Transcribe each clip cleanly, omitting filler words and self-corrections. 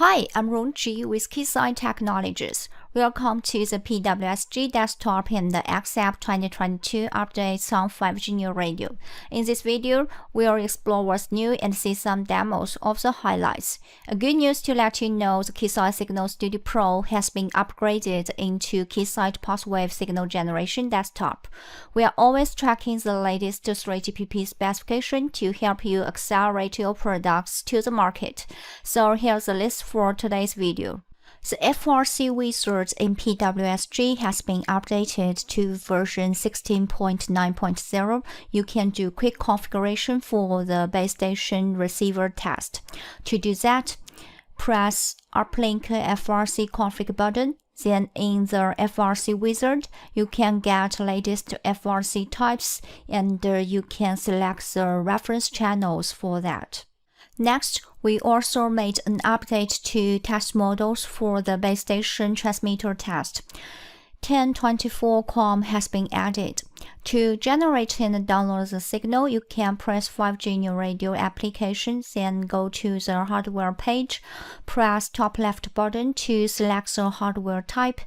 Hi, I'm Rongji with Keysight Technologies. Welcome to the PWSG desktop and the XApp 2022 updates on 5G New Radio. In this video, we'll explore what's new and see some demos of the highlights. A good news to let you know, the Keysight Signal Studio Pro has been upgraded into Keysight PathWave Signal Generation Desktop. We are always tracking the latest 3GPP specification to help you accelerate your products to the market. So here's a list for today's video. The FRC Wizard in PWSG has been updated to version 16.9.0. You can do quick configuration for the base station receiver test. To do that, press Uplink FRC config button. Then in the FRC Wizard, you can get latest FRC types and you can select the reference channels for that. Next, we also made an update to test models for the base station transmitter test. 1024.com has been added. To generate and download the signal, you can press 5G New Radio application, then go to the hardware page, press top left button to select the hardware type.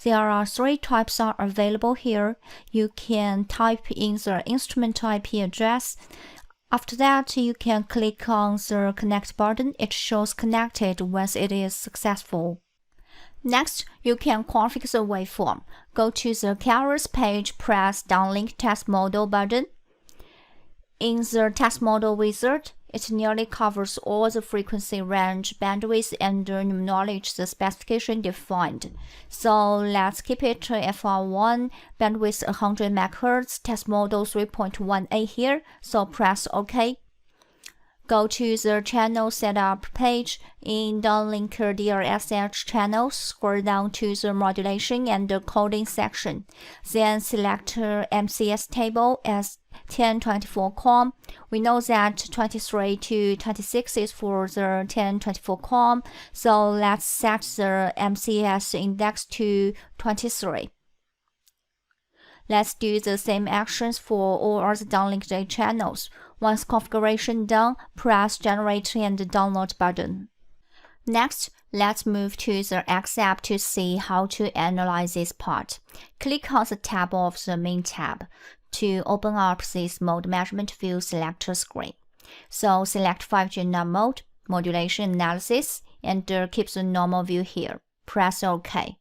There are 3 types are available here. You can type in the instrument IP address. After that, you can click on the Connect button. It shows connected once it is successful. Next, you can configure the waveform. Go to the carriers page, press Downlink Test Model button. In the Test Model Wizard, it nearly covers all the frequency range, bandwidth, and acknowledge the specification defined. So let's keep it to FR1, bandwidth 100 MHz, test model 3.18 here, so press OK. Go to the channel setup page. In downlink eDSS channels, scroll down to the modulation and the coding section. Then select MCS table as 1024.com. We know that 23 to 26 is for the 1024.com, so let's set the MCS index to 23. Let's do the same actions for all other downlinked channels. Once configuration done, press Generate and Download button. Next, let's move to the XApp to see how to analyze this part. Click on the tab of the main tab to open up this mode measurement view selector screen. So select 5G NUM mode, Modulation Analysis, and keep the normal view here. Press OK.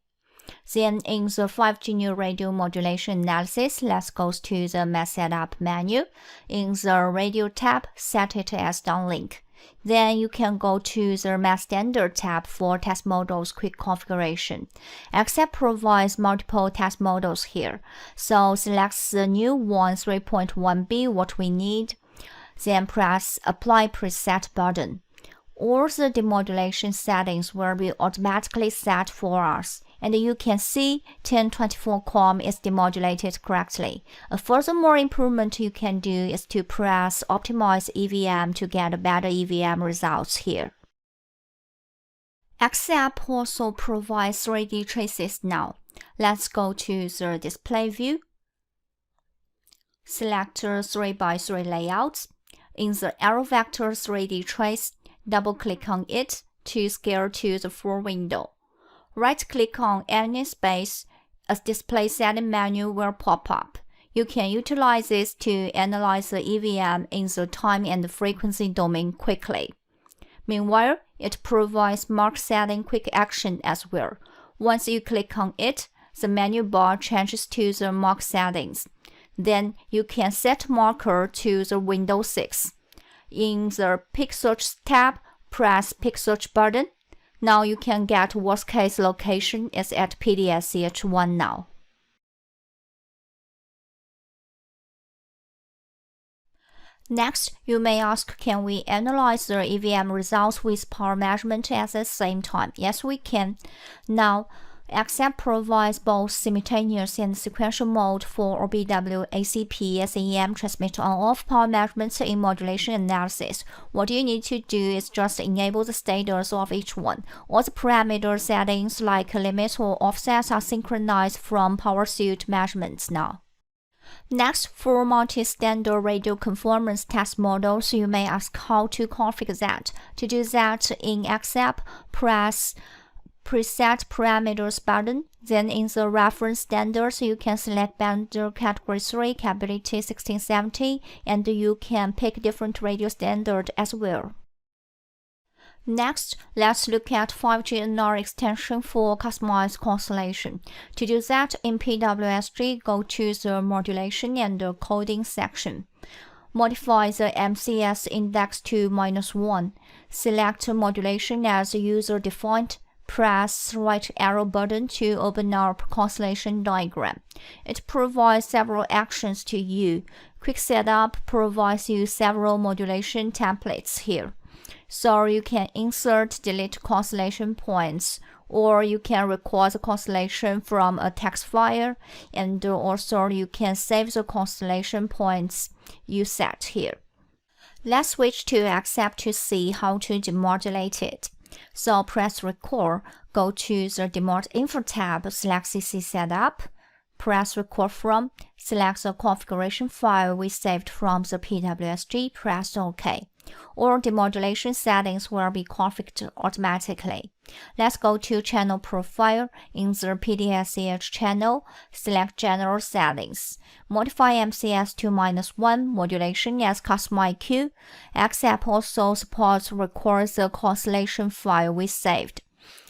Then in the 5G New Radio Modulation Analysis, let's go to the Mass Setup menu. In the Radio tab, set it as downlink. Then you can go to the Mass Standard tab for test models quick configuration. XApp provides multiple test models here. So select the new one 3.1b, what we need. Then press Apply Preset button. All the demodulation settings will be automatically set for us. And you can see 1024.com is demodulated correctly. A furthermore improvement you can do is to press Optimize EVM to get better EVM results here. XApp also provides 3D traces now. Let's go to the display view. Select 3x3 layouts. In the arrow vector 3D trace, double-click on it to scale to the full window. Right-click on any space, a display setting menu will pop up. You can utilize this to analyze the EVM in the time and frequency domain quickly. Meanwhile, it provides mark setting quick action as well. Once you click on it, the menu bar changes to the mark settings. Then you can set marker to the Windows 6. In the Pick Search tab, press Pick Search button. Now you can get worst case location is at PWSG now. Next, you may ask, can we analyze the EVM results with power measurement at the same time? Yes, we can. Now, XApp provides both simultaneous and sequential mode for OBW, ACP, SEM transmit on-off power measurements in modulation analysis. What you need to do is just enable the status of each one. All the parameter settings like limit or offsets are synchronized from power suite measurements now. Next, for multi-standard radio conformance test models, you may ask how to configure that. To do that, in XApp, press Preset Parameters button. Then in the reference standards, you can select band category 3, capability 1670, and you can pick different radio standard as well. Next, let's look at 5G NR extension for customized Constellation. To do that, in PWSG, go to the Modulation and Coding section. Modify the MCS index to -1. Select Modulation as user-defined. Press right arrow button to open up Constellation diagram. It provides several actions to you. Quick Setup provides you several modulation templates here. So you can insert, delete constellation points, or you can record the constellation from a text file, and also you can save the constellation points you set here. Let's switch to XApp to see how to demodulate it. So press Record, go to the Demod Info tab, select CC Setup, press Record From, select the configuration file we saved from the PWSG, press OK. All demodulation settings will be configured automatically. Let's go to Channel Profile. In the PDSCH channel, select General Settings. Modify MCS to -1, Modulation as Custom IQ. XApp also supports record the Constellation file we saved.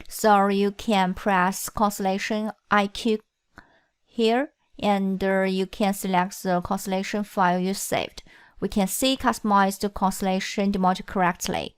So you can press Constellation IQ here, and you can select the Constellation file you saved. We can see customized Constellation demodulated correctly.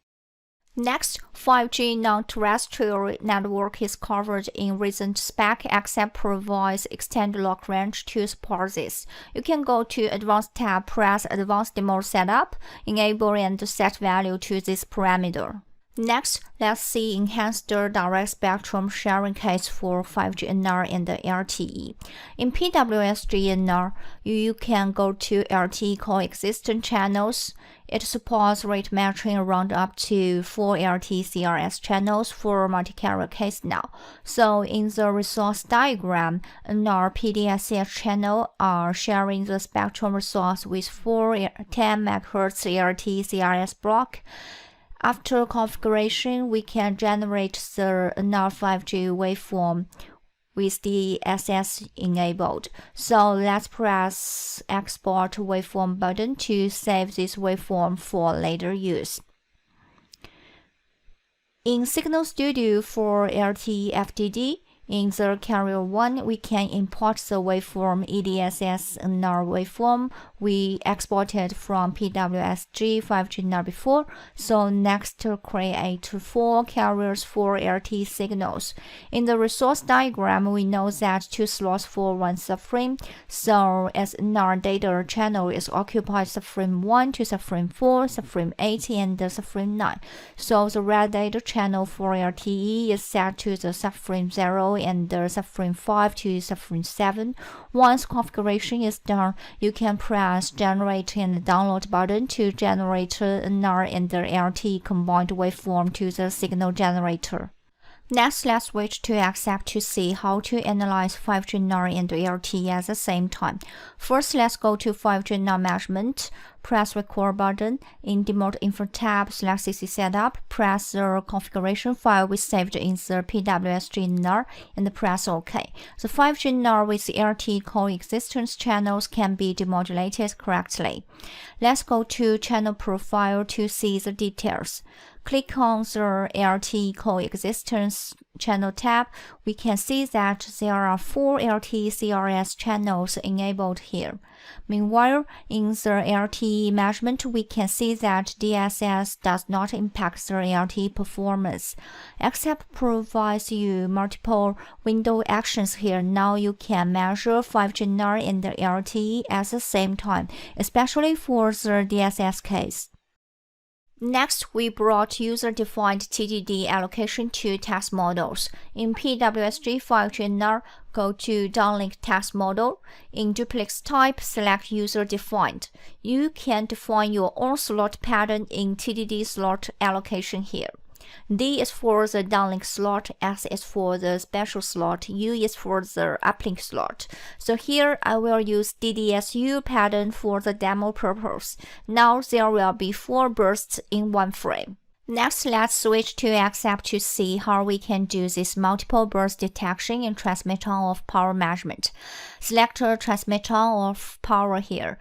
Next, 5G non-terrestrial network is covered in recent spec. XApp provides extended lock range to support this. You can go to Advanced tab, press Advanced Demo Setup, enable and set value to this parameter. Next, let's see enhanced direct spectrum sharing case for 5G NR and the LTE. In PWSG NR, you can go to LTE coexistent channels. It supports rate matching around up to 4 LTE-CRS channels for multi-carrier case now. So in the resource diagram, NR PDSCH channel are sharing the spectrum resource with 4 10 MHz LTE-CRS block. After configuration, we can generate the NR 5G waveform with the eDSS enabled. So let's press Export Waveform button to save this waveform for later use. In Signal Studio for LTE FDD, in the Carrier 1, we can import the waveform eDSS NR waveform we exported from PWSG 5G NR before. So next, create 4 carriers for LTE signals. In the resource diagram, we know that 2 slots for 1 subframe. So as NR data channel is occupied subframe 1 to subframe 4, subframe 8, and subframe 9. So the red data channel for LTE is set to the subframe 0 and the subframe 5 to subframe 7. Once configuration is done, you can press Generate and Download button to generate NR and the LTE combined waveform to the signal generator. Next, let's switch to XApp to see how to analyze 5G NR and LTE at the same time. First, let's go to 5G NR measurement. Press Record button. In Demod Info tab, select CC Setup. Press the configuration file we saved in the PWSG NR and press OK. The 5G NR with LTE coexistence channels can be demodulated correctly. Let's go to Channel Profile to see the details. Click on the LTE coexistence channel tab. We can see that there are 4 LTE-CRS channels enabled here. Meanwhile, in the LTE measurement, we can see that eDSS does not impact the LTE performance. XApp provides you multiple window actions here. Now you can measure 5G NR and the LTE at the same time, especially for the eDSS case. Next, we brought user-defined TDD allocation to test models. In PWSG 5G NR, go to Downlink test model. In duplex type, select user-defined. You can define your own slot pattern in TDD slot allocation here. D is for the downlink slot, S is for the special slot, U is for the uplink slot. So here I will use DDSU pattern for the demo purpose. Now there will be 4 bursts in one frame. Next, let's switch to XApp to see how we can do this multiple burst detection and transmission of power measurement. Select a transmission of power here.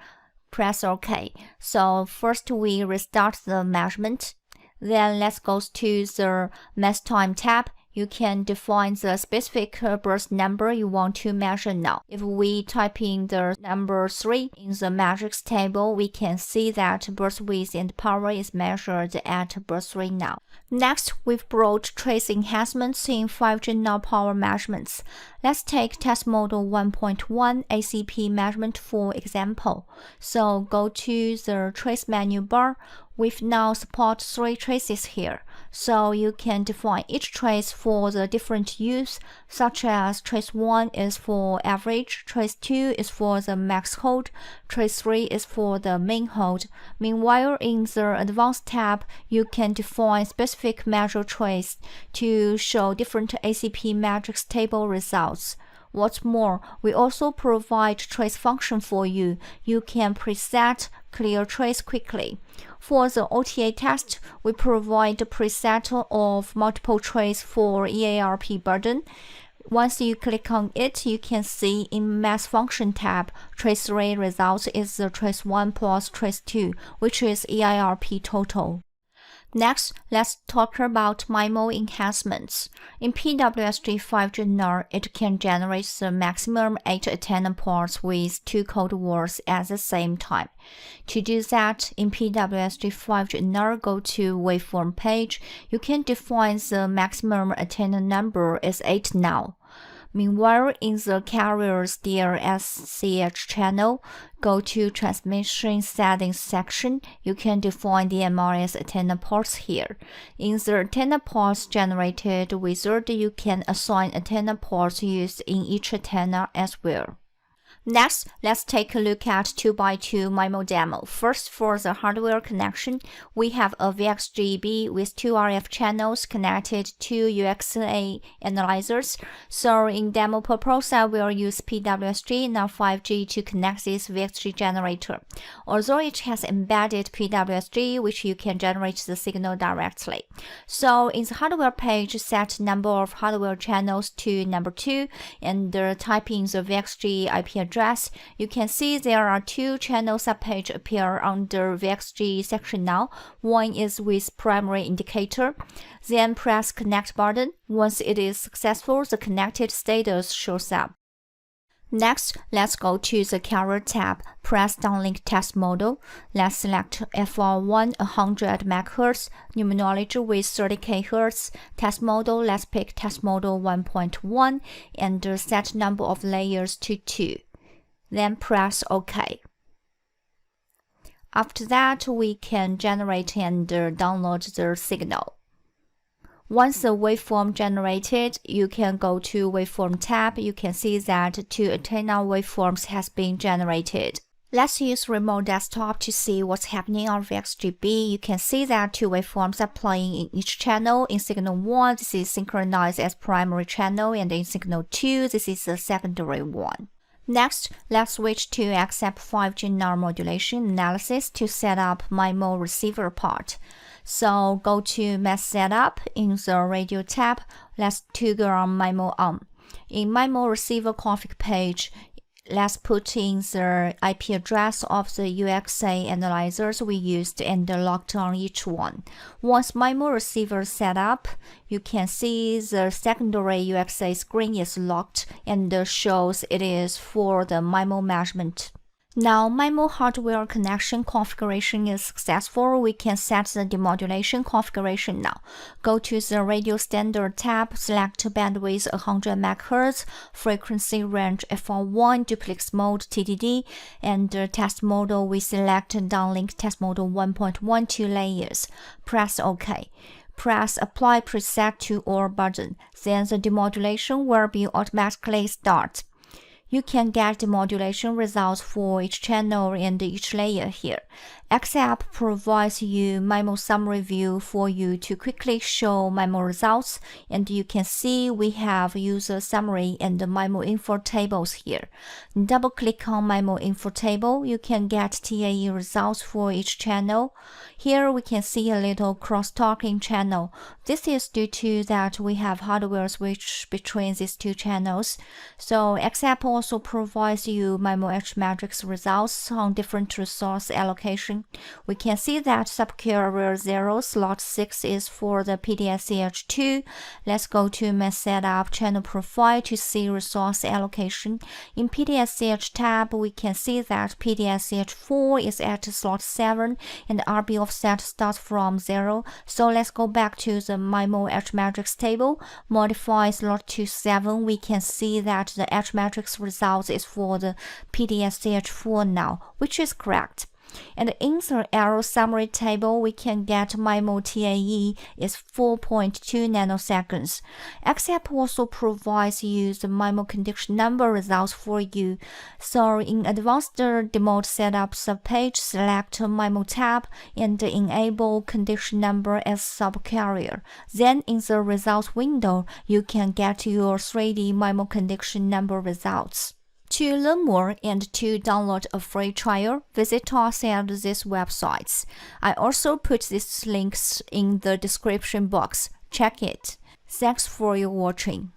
Press OK. So first we restart the measurement. Then let's go to the Mass Time tab. You can define the specific burst number you want to measure now. If we type in the number 3 in the matrix table, we can see that burst width and power is measured at burst 3 now. Next, we've brought trace enhancements in 5G now power measurements. Let's take test model 1.1 ACP measurement for example. So go to the trace menu bar. We've now support 3 traces here, so you can define each trace for the different use, such as trace 1 is for average, trace 2 is for the max hold, trace 3 is for the main hold. Meanwhile, in the advanced tab, you can define specific measure trace to show different ACP matrix table results. What's more, we also provide trace function for you. You can preset clear trace quickly. For the OTA test, we provide a preset of multiple trace for EARP burden. Once you click on it, you can see in Mass Function tab, trace 3 result is the trace 1 plus trace 2, which is EIRP total. Next, let's talk about MIMO enhancements. In PWSG 5G NUR, it can generate the maximum 8 antenna ports with 2 code words at the same time. To do that, in PWSG 5G NUR, go to waveform page. You can define the maximum antenna number is 8 now. Meanwhile, in the carrier's DSS channel, go to Transmission Settings section. You can define the MRS antenna ports here. In the antenna ports generated wizard, you can assign antenna ports used in each antenna as well. Next, let's take a look at 2x2 MIMO demo. First, for the hardware connection, we have a VXGB with 2 RF channels connected to UXA analyzers. So in demo purpose, I will use PWSG, now 5G, to connect this VXG generator. Although it has embedded PWSG, which you can generate the signal directly. So in the hardware page, set number of hardware channels to number 2 and type in the VXG IP address. You can see there are 2 channel subpage appear under VXG section now. One is with primary indicator. Then press connect button. Once it is successful, the connected status shows up. Next, let's go to the carrier tab. Press downlink test model. Let's select FR1 100 MHz, numerology with 30 kHz. Test model, let's pick test model 1.1 and set number of layers to 2. Then press OK. After that, we can generate and download the signal. Once the waveform generated, you can go to Waveform tab. You can see that 2 antenna waveforms has been generated. Let's use remote desktop to see what's happening on VXGB. You can see that 2 waveforms are playing in each channel. In signal 1, this is synchronized as primary channel, and in signal 2, this is the secondary one. Next, let's switch to XApp 5G NUR modulation analysis to set up MIMO receiver part. So go to Mass Setup in the Radio tab. Let's toggle on MIMO on. In MIMO receiver config page, let's put in the IP address of the UXA analyzers we used and locked on each one. Once MIMO receiver set up, you can see the secondary UXA screen is locked and shows it is for the MIMO measurement. Now MIMO hardware connection configuration is successful. We can set the demodulation configuration now. Go to the Radio Standard tab, select bandwidth 100 MHz, frequency range FR1, duplex mode TDD, and test model we select downlink test model 1.1 2 layers. Press OK. Press Apply Preset to All button. Then the demodulation will be automatically start. You can get demodulation results for each channel and each layer here. XApp provides you MIMO summary view for you to quickly show MIMO results, and you can see we have user summary and the MIMO info tables here. Double click on MIMO info table, you can get TAE results for each channel. Here we can see a little crosstalking channel. This is due to that we have hardware switch between these two channels. So XApp also provides you MIMO H matrix results on different resource allocation. We can see that subcarrier 0 slot 6 is for the PWSG. Let's go to my setup channel profile to see resource allocation. In PWSG tab, we can see that PWSG4 is at slot 7 and RB offset starts from 0. So let's go back to the MIMO H matrix table, modify slot to 7. We can see that the H matrix results is for the PWSG4 now, which is correct. And in the arrow summary table, we can get MIMO TAE is 4.2 nanoseconds. XApp also provides you the MIMO condition number results for you. So in advanced remote setup subpage, select MIMO tab and enable condition number as subcarrier. Then in the results window, you can get your 3D MIMO condition number results. To learn more and to download a free trial, visit us at these websites. I also put these links in the description box. Check it. Thanks for your watching.